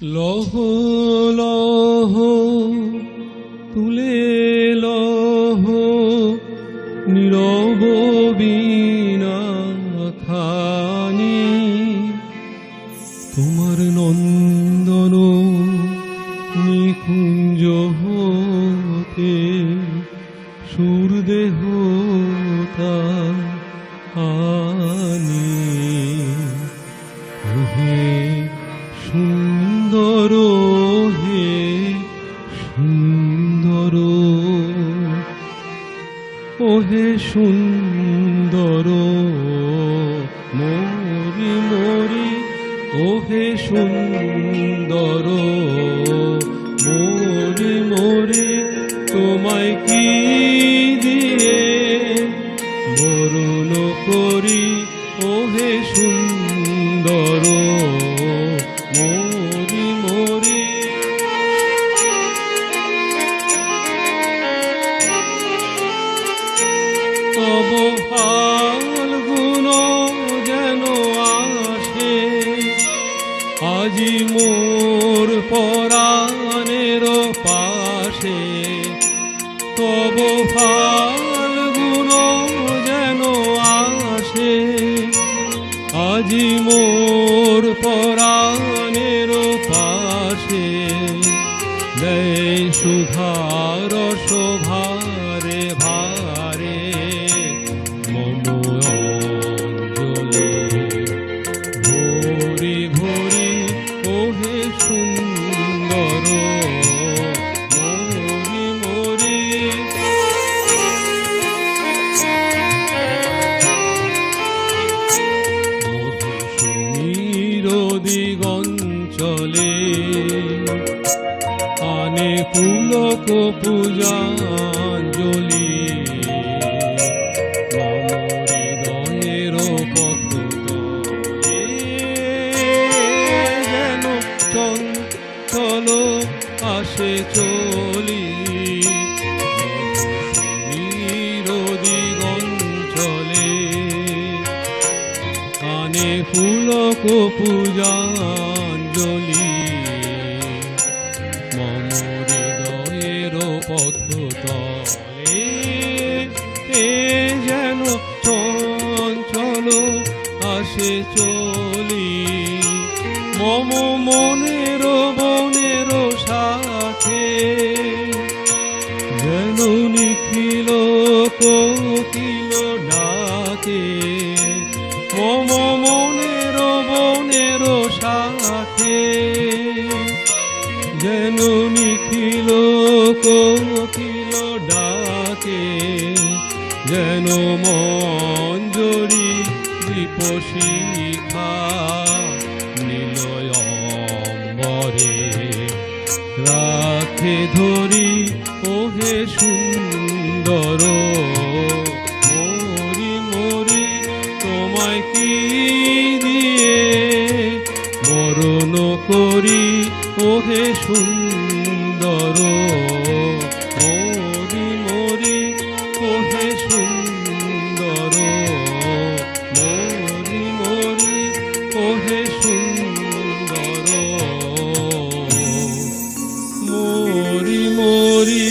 লহ লহ তুলে লহ নীরব বীণা খানি, তোমার নন্দন নিকুঞ্জ হতে সুরদেহ আনি। ওহে সুন্দর, হে সুন্দর, ওহে সুন্দর মরি মরি, ওহে সুন্দর মরি মরি, তোমায় কি দিয়ে বরণ করি, ওহে সুন্দর মরি মরি। অবহাল গুণ যেন আসে আজি মোর পরাণের পাশে, তব ফাল্গুন যেন আসে আজি মোর পরাণের পাশে, দেয় সুধার শোভারে ভারে মম অঞ্জলি ভরি ভরি, ওহে সুন্দর মরি মরি। মধুসূনীর দিগঞ্চলে আনে পুলক পূজাঞ্জলি, মম হৃদয়ের পথতলে যেন চঞ্চল আসে চলি। মধুসূনীর দিগঞ্চলে আনে পুলক পূজাঞ্জলি, মম হৃদয়ের পথতলে যেন চঞ্চল আসে চলি। মম মনের বনের সাথে যেন নিখিল কোকিল ডাকে, মম মনের বনের সাথে যেন নিখিল কোকিল ডাকে, যেন মঞ্জরি দীপশিখা নিলয়ম্বরে রাখে ধরি, ওহে সুন্দর মরি মরি, তোমায় কি দিয়ে বরণ করি, ওহে সুন্দর মরি মরি, ওহে সুন্দর মরি মরি, ওহে সুন্দর মরি মরি।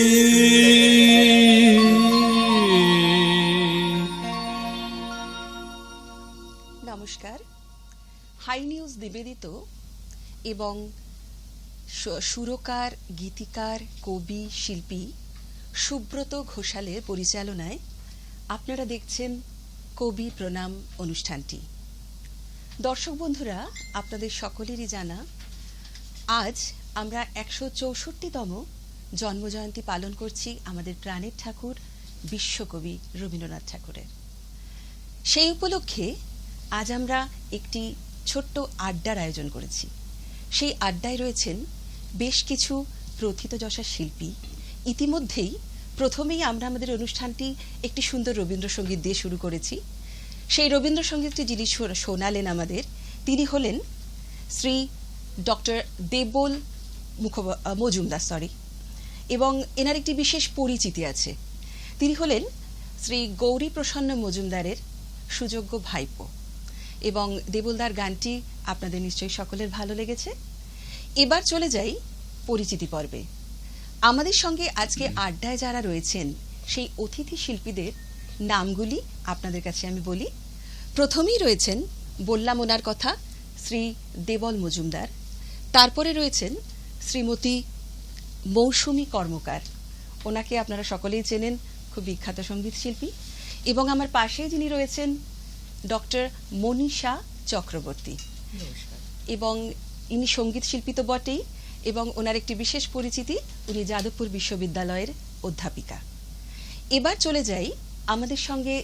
নমস্কার। হাই নিউজ নিবেদিত এবং সুরকার, গীতিকার, কবি, শিল্পী সুব্রত ঘোষালের পরিচালনায় আপনারা দেখছেন কবি প্রণাম অনুষ্ঠানটি। দর্শক বন্ধুরা, আপনাদের সকলেরই জানা আজ আমরা ১৬৪তম জন্মজয়ন্তী পালন করছি আমাদের প্রাণের ঠাকুর বিশ্বকবি রবীন্দ্রনাথ ঠাকুরের। সেই উপলক্ষে আজ আমরা একটি ছোট্ট আড্ডার আয়োজন করেছি। সেই আড্ডায় রয়েছেন বেশ কিছু প্রথিতযশা শিল্পী। ইতিমধ্যেই প্রথমেই আমরা আমাদের অনুষ্ঠানটি একটি সুন্দর রবীন্দ্রসঙ্গীত দিয়ে শুরু করেছি। সেই রবীন্দ্রসঙ্গীতটি যিনি শোনালেন আমাদের, তিনি হলেন শ্রী ডক্টর দেবল মজুমদার এবং এনার একটি বিশেষ পরিচিতি আছে। তিনি হলেন শ্রী গৌরী প্রসন্ন মজুমদারের সুযোগ্য ভাইপো এবং দেবলদার গানটি আপনাদের নিশ্চয়ই সকলের ভালো লেগেছে। এবার চলে যাই পরিচিতি পর্বে। আমাদের সঙ্গে আজকে আড্ডায় যারা রয়েছেন সেই অতিথি শিল্পীদের নামগুলি আপনাদের কাছে আমি বলি। প্রথমেই রয়েছেন, বললাম ওনার কথা, শ্রী দেবল মজুমদার। তারপরে রয়েছেন শ্রীমতী মৌসুমী কর্মকার, ওনাকে আপনারা সকলেই চেনেন, খুব বিখ্যাত সঙ্গীত শিল্পী। এবং আমার পাশে যিনি রয়েছেন ডক্টর মনীষা চক্রবর্তী, এবং ইনি সঙ্গীত শিল্পী তো বটেই, এবং ওনার একটি বিশেষ পরিচিতি, উনি যাদবপুর বিশ্ববিদ্যালয়ের অধ্যাপিকা। এবার চলে যাই আমাদের সঙ্গে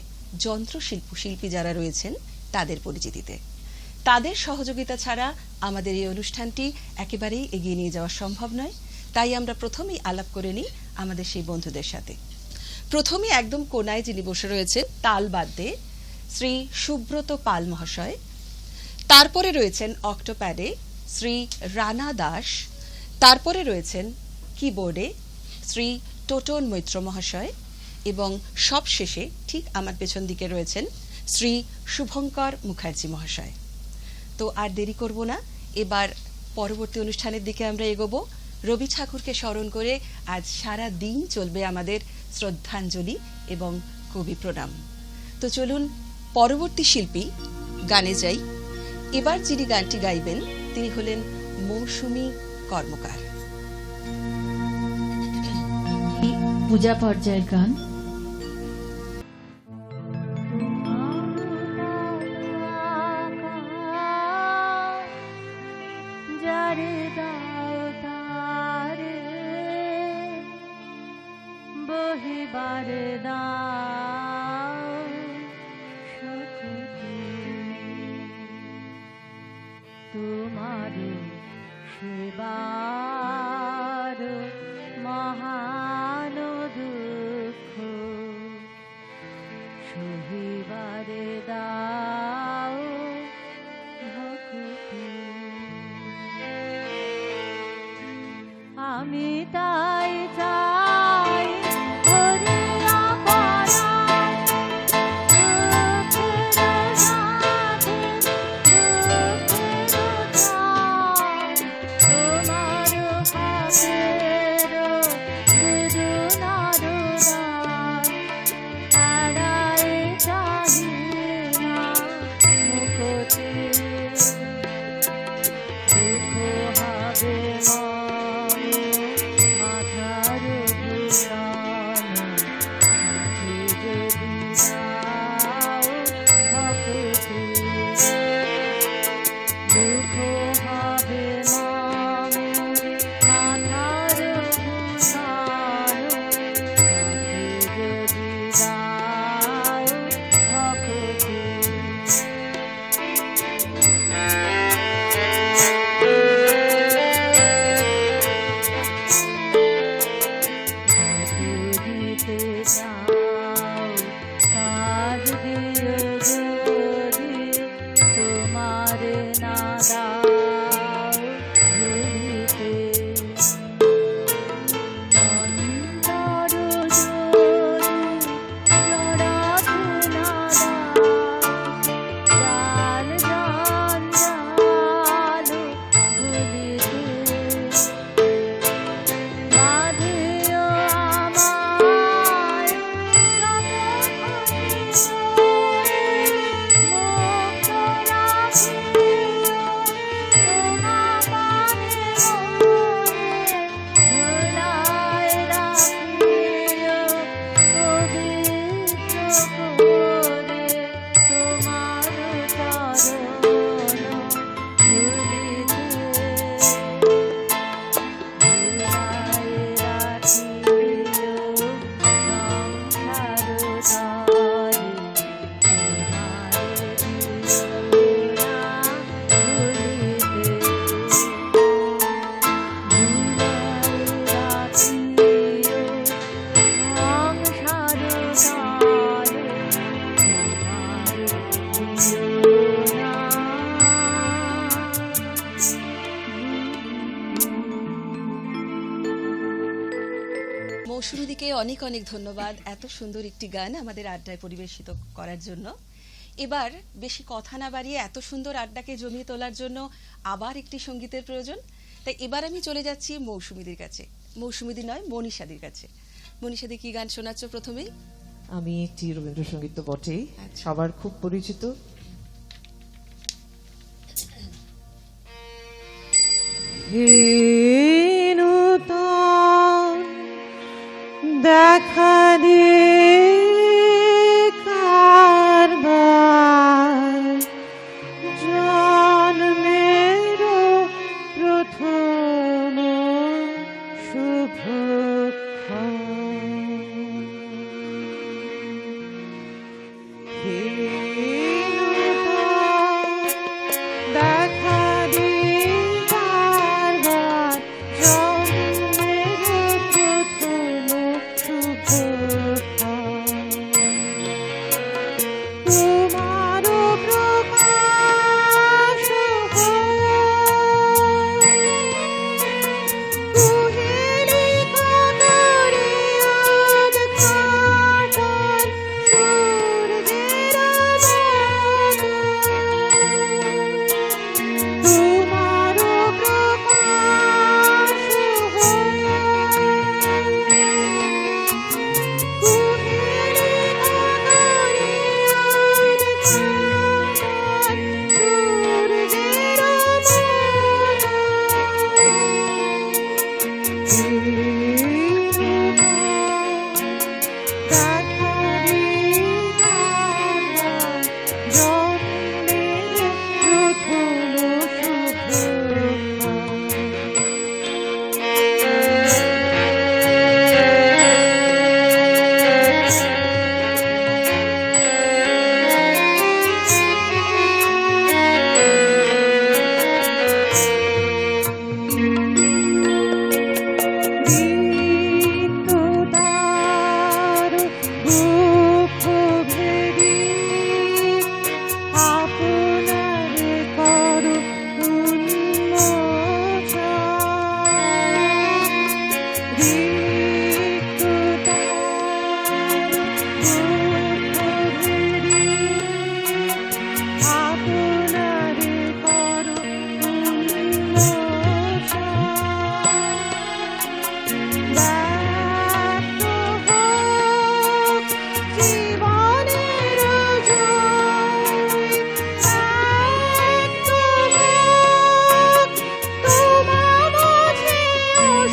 যন্ত্রশিল্পী যারা রয়েছেন তাদের পরিচিতিতে। তাদের সহযোগিতা ছাড়া আমাদের এই অনুষ্ঠানটি একেবারেই এগিয়ে নিয়ে যাওয়া সম্ভব নয়, তাই আমরা প্রথমেই আলাপ করে নিই আমাদের সেই বন্ধুদের সাথে। প্রথমে একদম কোনায় যিনি বসে রয়েছেন তাল বাদ্যে শ্রী সুব্রত পাল মহাশয়। তারপরে রয়েছেন অক্টোপ্যাডে শ্রী রানা দাস। তারপরে রয়েছেন কিবোর্ডে শ্রী টোটন মৈত্র মহাশয়। এবং সবশেষে ঠিক আমার পেছন দিকে রয়েছেন শ্রী শুভঙ্কর মুখার্জি মহাশয়। তো আর দেরি করব না, এবার পরবর্তী অনুষ্ঠানের দিকে আমরা এগোবো। রবি ঠাকুরকে স্মরণ করে আজ সারা দিন চলবে আমাদের শ্রদ্ধাঞ্জলি এবং কবি প্রণাম। তো চলুন পরবর্তী শিল্পী গানে যাই। এবার যিনি গানটি গাইবেন তিনি হলেন মৌসুমী কর্মকার। পূজা পর্যায়ের গান। আমি তাই চাই হরিয়া পরায় দুঃখের সাথে দুঃখের চাই তোমার হাতের দুদুনার গান এড়াই চাহি না মুখতে দুঃখ হবে মৌসুমীদিকে অনেক অনেক ধন্যবাদ এত সুন্দর একটি গান আমাদের আড্ডায় পরিবেশিত করার জন্য। এবার বেশি কথা না বাড়িয়ে এত সুন্দর আড্ডাকে জমিয়ে তোলার জন্য আবার একটি সঙ্গীতের প্রয়োজন। তাই এবার আমি চলে যাচ্ছি মৌসুমীদের কাছে, মৌসুমীদি নয় মনীষাদির কাছে। মনীষাদি কি গান শোনাচ্ছ প্রথমেই? আমি একটি রবীন্দ্রসঙ্গীত তো বটেই, আচ্ছা। সবার খুব পরিচিত। দেখা দিয়ে কারবার জন্মের প্রথম শুভক্ষণ দেখা দিয়ে কারবার জন্মের প্রথম শুভক্ষণ তোমারও প্রকাশ কুহেলিকা করে উদ্ঘাটন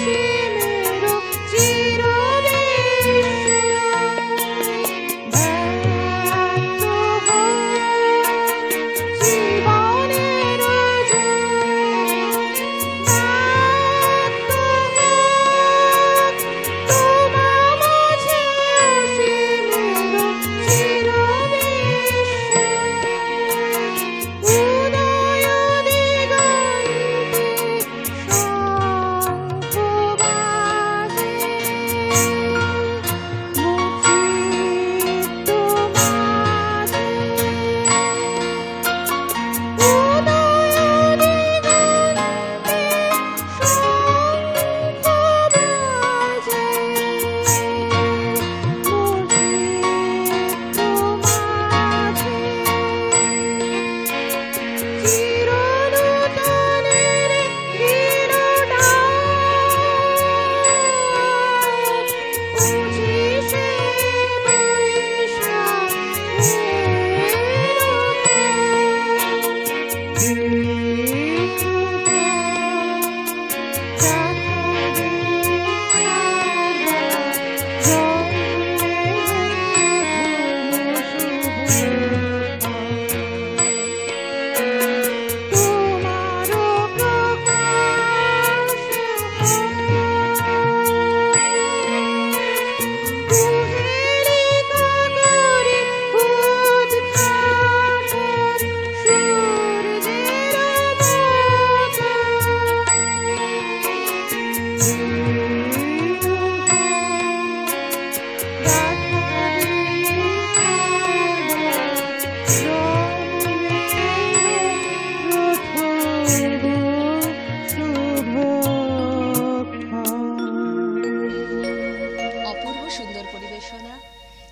সূর্যের তোমারও প্রকাশ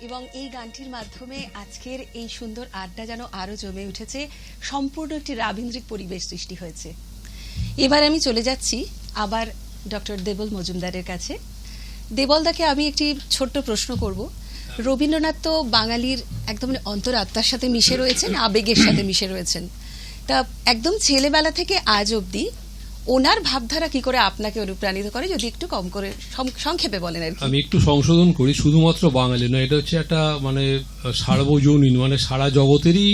এবং এই গানটির মাধ্যমে আজকের এই সুন্দর আড্ডা যেন আরো জমে উঠেছে, সম্পূর্ণ একটি রাবীন্দ্রিক পরিবেশ সৃষ্টি হয়েছে। এবার আমি চলে যাচ্ছি আবার ডক্টর দেবল মজুমদারের কাছে। দেবলদাকে আমি একটি ছোট্ট প্রশ্ন করব। রবীন্দ্রনাথ তো বাঙালির একদম অন্তরাত্মার সাথে মিশে রয়েছেন, আবেগের সাথে মিশে রয়েছেন। তা একদম ছেলেবেলা থেকে আজ অবধি ওনার ভাবধারা কি করে আপনাকে অনুপ্রাণিত করে, যদি একটু কম করে সংক্ষেপে বলেন আর কি। আমি একটু সংশোধন করি, শুধুমাত্র বাঙালি না, এটা হচ্ছে একটা মানে সার্বজনীন, মানে সারা জগতেরই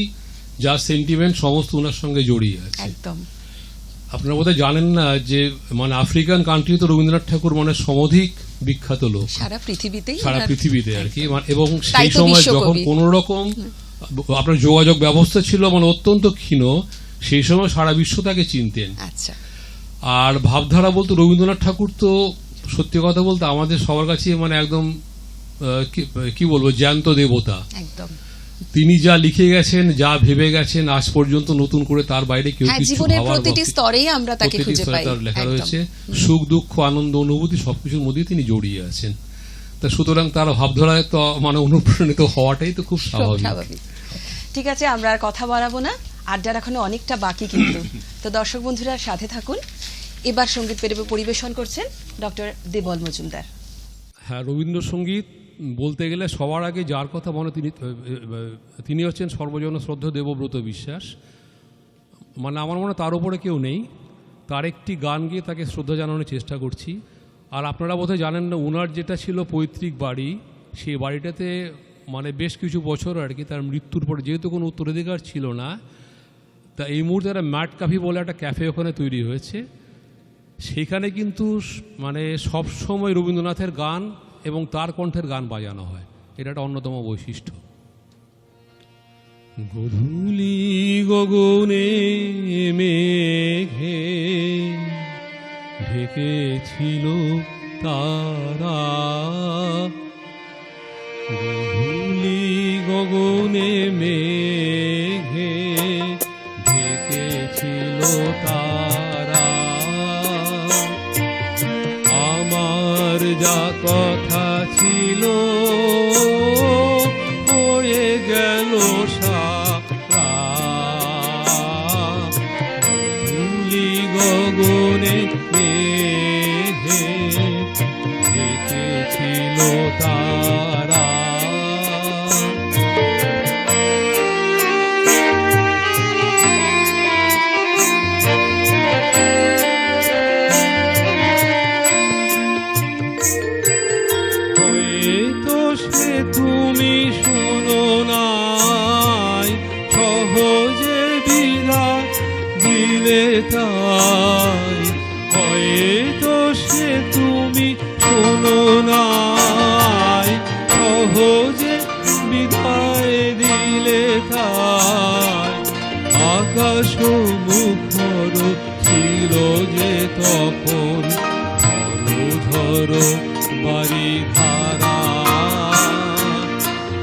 যা সেন্টিমেন্ট সমস্ত ওনার সঙ্গে জড়িয়ে আছে। একদম। আপনারা বোধহয় জানেন না যে মানে আফ্রিকান কান্ট্রি তো রবীন্দ্রনাথ ঠাকুর মানে সমধিক বিখ্যাত লোক সারা পৃথিবীতেই, সারা পৃথিবীতে আর কি। এবং তাই সেই তো সময় বিশ্বকবি। যখন কোন রকম আপনার যোগাযোগ ব্যবস্থা ছিল মানে অত্যন্ত ক্ষীণ, সেই সময় সারা বিশ্ব তাকে চিনতেন। আচ্ছা। আর ভাবধারা বলতে রবীন্দ্রনাথ ঠাকুর তো সত্যি কথা বলতে আমাদের সবার কাছে মানে একদম কি বলবো, জ্যান্ত দেবতা। একদম। তিনি যা লিখে গেছেন, যা ভেবে গেছেন, আজ পর্যন্ত নতুন করে তার বাইরে কেউ কিছু জীবনের ভাবার প্রতিটি স্তরেই আমরা তাকে খুঁজে পাই। তার লেখা রয়েছে, সুখ দুঃখ আনন্দ অনুভূতি সবকিছুর মধ্যে তিনি জড়িয়ে আছেন। তা সুতরাং তার ভাবধারায় তো মানে অনুপ্রাণিত হওয়াটাই তো খুব স্বাভাবিক। ঠিক আছে, আমরা আর কথা বাড়াবো না, আড্ডার এখনো অনেকটা বাকি কিন্তু। তো দর্শক বন্ধুরা সাথে থাকুন। এবার সঙ্গীত পরিবেশন করছেন ডক্টর দেবল মজুমদার। হ্যাঁ, রবীন্দ্রসঙ্গীত বলতে গেলে সবার আগে যার কথা মনে তিনি হচ্ছেন সর্বজন শ্রদ্ধেয় দেবব্রত বিশ্বাস। মানে আমার মনে তার উপরে কেউ নেই, তার একটি গান গিয়ে তাকে শ্রদ্ধা জানানোর চেষ্টা করছি। আর আপনারা বোধহয় জানেন না, ওনার যেটা ছিল পৈতৃক বাড়ি, সেই বাড়িটাতে মানে বেশ কিছু বছর আর কি তার মৃত্যুর পরে যেহেতু কোনো উত্তরাধিকার ছিল না, তা এই মুহূর্তে একটা ম্যাট কাফি বলে একটা ক্যাফে ওখানে তৈরি হয়েছে। সেখানে কিন্তু মানে সবসময় রবীন্দ্রনাথের গান এবং তার কণ্ঠের গান বাজানো হয়, এটা একটা অন্যতম বৈশিষ্ট্য। গধূলি গগনে মেঘে ঢেকেছিল তারা, গধূলি গগনে মেঘে ঢেকেছিল তারা, আমার যা কথা ছিল হয়ে গেল সারা, ধুলি গগনে মেঘে ঢেকেছিল তারা। তুমি শোনো নাই সহজে বিদায় দিলে তাই, হয়তো সে তুমি শোনো নাই সহজে বিদায় দিলে তাই, আকাশ মুখর ছিল যে তখন ধরো ধরো বাড়ি ধারা,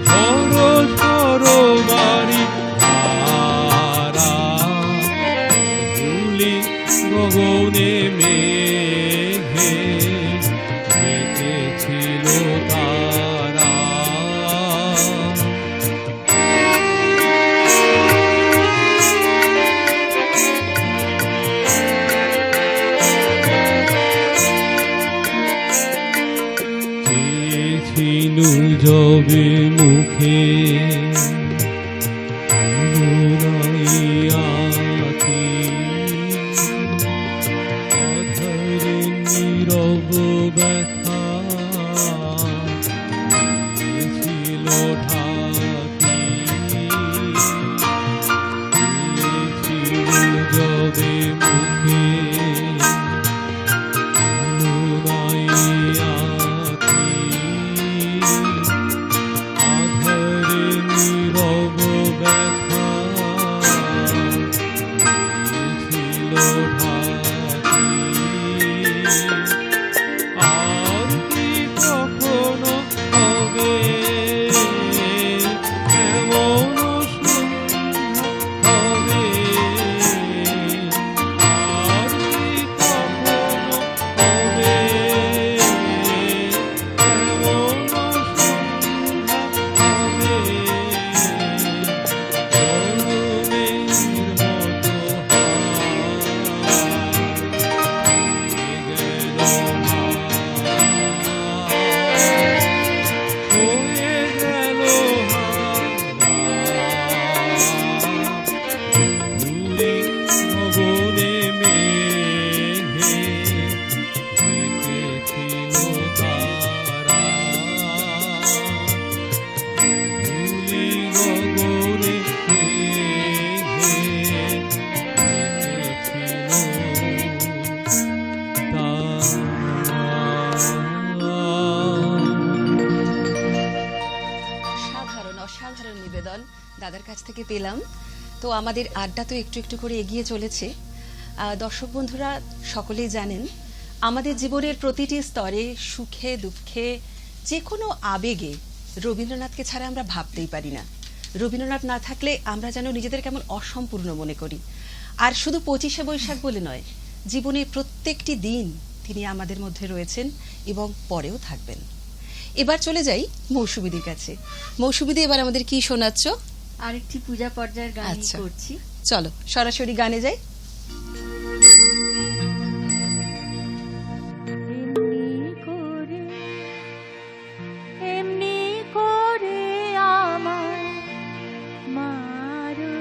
ধরো ধরো বাড়ি ধারা, ধুলি গগনে মেঘে ঢেকেছিল তারা। নুর জবে মুখে আধারে নীরব ব্যথা ছিল ঢাকি, জবে মুখে থেকে পেলাম। তো আমাদের আড্ডা তো একটু একটু করে এগিয়ে চলেছে। দর্শক বন্ধুরা সকলেই জানেন আমাদের জীবনের প্রতিটি স্তরে সুখে দুঃখে যে কোনো আবেগে রবীন্দ্রনাথকে ছাড়া আমরা ভাবতেই পারি না। রবীন্দ্রনাথ না থাকলে আমরা যেন নিজেদের কেমন অসম্পূর্ণ মনে করি। আর শুধু 25শে বৈশাখ বলে নয়, জীবনের প্রত্যেকটি দিন তিনি আমাদের মধ্যে রয়েছেন এবং পরেও থাকবেন। এবার চলে যাই মৌসুমীদির কাছে। মৌসুমীদি, এবার আমাদের কি শোনাচ্ছ? আরেকটি পূজা পর্যায়ের গান আচ্ছা। করছি। চলো সরাসরি গানে যাই। এমনি করে আমার মারো,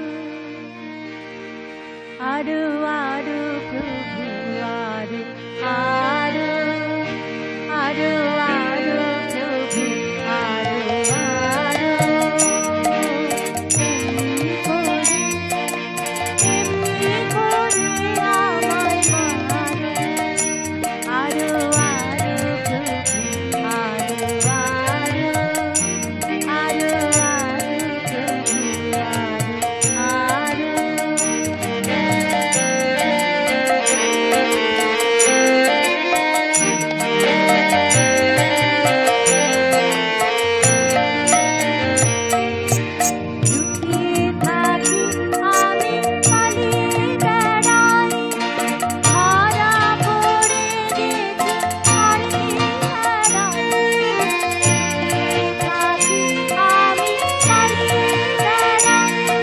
আরো আরো প্রভু আরো আরো আরো আরো প্রভু আরো আরো, এমনি করে আমায় মারো, আরো আরো প্রভু আরো আরো আরো আরো প্রভু আরো লুকিয়ে থাকি আমি, পালিয়ে বেড়াই, ধরা পড়ে গেছি হারিয়ে হারাই। লুকিয়ে থাকি আমি, পালিয়ে বেড়াই,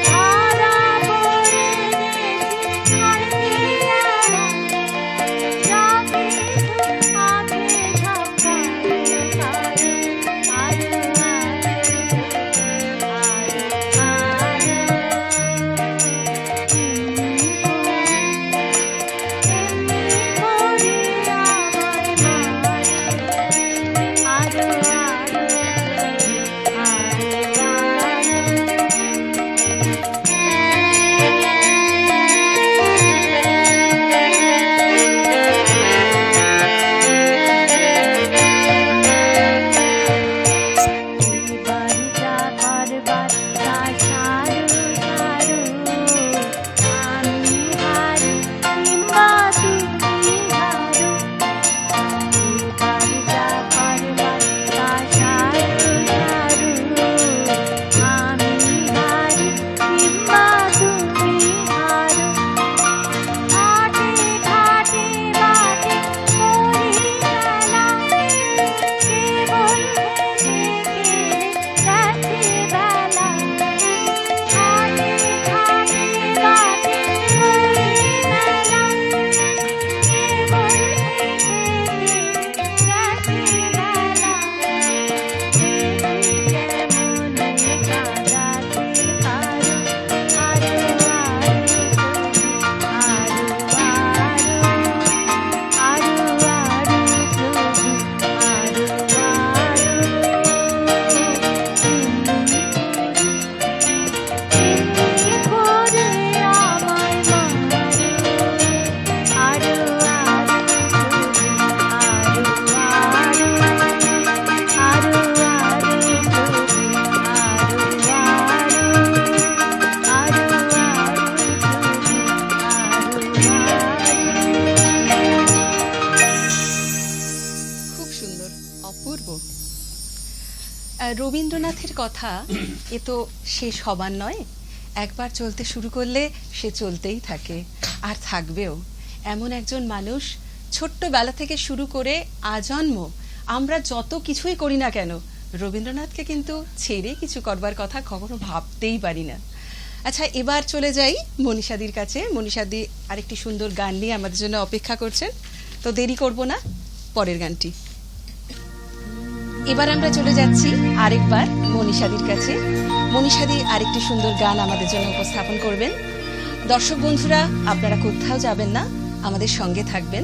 ধরা পড়ে গেছি হারিয়ে হারাই। রাগে আগে ঝাঁকারে আরো আরো বাড়িটা করবার তা সারু সারু, আমি হারু কিংবা তুমি হারু। বাড়িটা করবার তা সারু সারু, আমি হারু কিংবা তুমি হারু। ঘাটে ঘাটে বাটে করি খেলা, কেবল হেসে গেছে বেলা। ঘাটে ঘাটে বাটে করি মেলা, কেবল হেসে গেছে বেলা। দেখি কেমনে কাঁদাতে পারো, আরো আরো প্রভু আরো আরো আরো আরো প্রভু আরো আরো। এমনি করে আমায় মারো, আরো আরো প্রভু আরো আরো আরো আরো প্রভু আরো আরো আরো আরো প্রভু আরো। খুব সুন্দর, অপূর্ব। রবীন্দ্রনাথের কথা এ তো শেষ হবার নয়। একবার চলতে শুরু করলে সে চলতেই থাকে আর থাকবেও। এমন একজন মানুষ, ছোট্টবেলা থেকে শুরু করে আজন্ম আমরা যত কিছুই করি না কেন, রবীন্দ্রনাথকে কিন্তু ছেড়ে কিছু করবার কথা কখনো ভাবতেই পারি না। আচ্ছা, এবার চলে যাই মনীষাদির কাছে। মনীষাদি আরেকটি সুন্দর গান নিয়ে আমাদের জন্য অপেক্ষা করছেন। তো দেরি করব না, পরের গানটি। এবার আমরা চলে যাচ্ছি আরেকবার মনীষাদির কাছে। মনীষাদি আরেকটি সুন্দর গান আমাদের জন্য উপস্থাপন করবেন। দর্শক বন্ধুরা, আপনারা কোথাও যাবেন না, আমাদের সঙ্গে থাকবেন।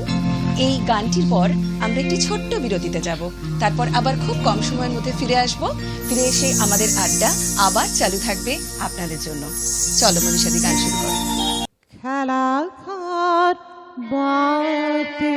এই গানটির পর আমরা একটি ছোট্ট বিরতিতে যাব, তারপর আবার খুব কম সময়ের মধ্যে ফিরে আসব। ফিরে এসে আমাদের আড্ডা আবার চালু থাকবে আপনাদের জন্য। চলো মনীষাদি, গান শুরু করো। খেলা ঘর বাতে